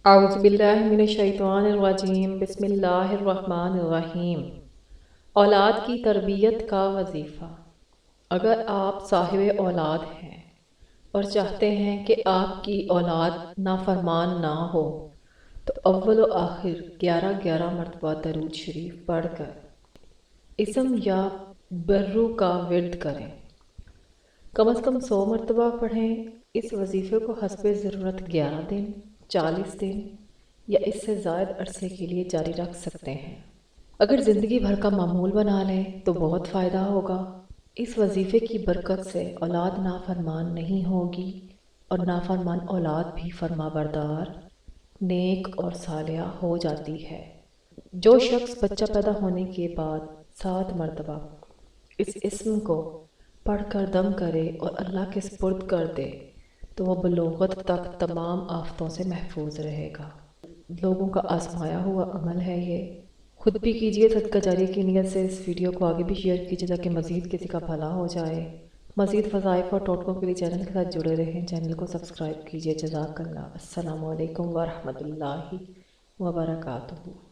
اعوذ باللہ من الشیطان الرجیم بسم اللہ الرحمن الرحیم۔ اولاد کی تربیت کا وظیفہ۔ اگر آپ صاحب اولاد ہیں اور چاہتے ہیں کہ آپ کی اولاد نافرمان نہ ہو تو اول و آخر 11 مرتبہ درود شریف پڑھ کر اسم یا برو کا ورد کریں۔ کم از کم 100 مرتبہ پڑھیں۔ اس وظیفے کو حسب ضرورت 11 دن، 40 دن یا اس سے زائد عرصے کے لیے جاری رکھ سکتے ہیں۔ اگر زندگی بھر کا معمول بنا لیں تو بہت فائدہ ہوگا۔ اس وظیفے کی برکت سے اولاد نافرمان نہیں ہوگی اور نافرمان اولاد بھی فرما بردار، نیک اور صالحہ ہو جاتی ہے۔ جو شخص بچہ پیدا ہونے کے بعد 7 مرتبہ اس اسم کو پڑھ کر دم کرے اور اللہ کے سپرد کر دے تو وہ بلوغت تک تمام آفتوں سے محفوظ رہے گا۔ لوگوں کا آزمایا ہوا عمل ہے یہ۔ خود بھی کیجئے، صدقہ جاریہ کی نیت سے اس ویڈیو کو آگے بھی شیئر کیجئے تاکہ مزید کسی کا بھلا ہو جائے۔ مزید وظائف اور ٹوٹکوں کے لیے چینل کے ساتھ جڑے رہیں۔ چینل کو سبسکرائب کیجئے۔ جزاک اللہ۔ السلام علیکم ورحمۃ اللہ وبرکاتہ۔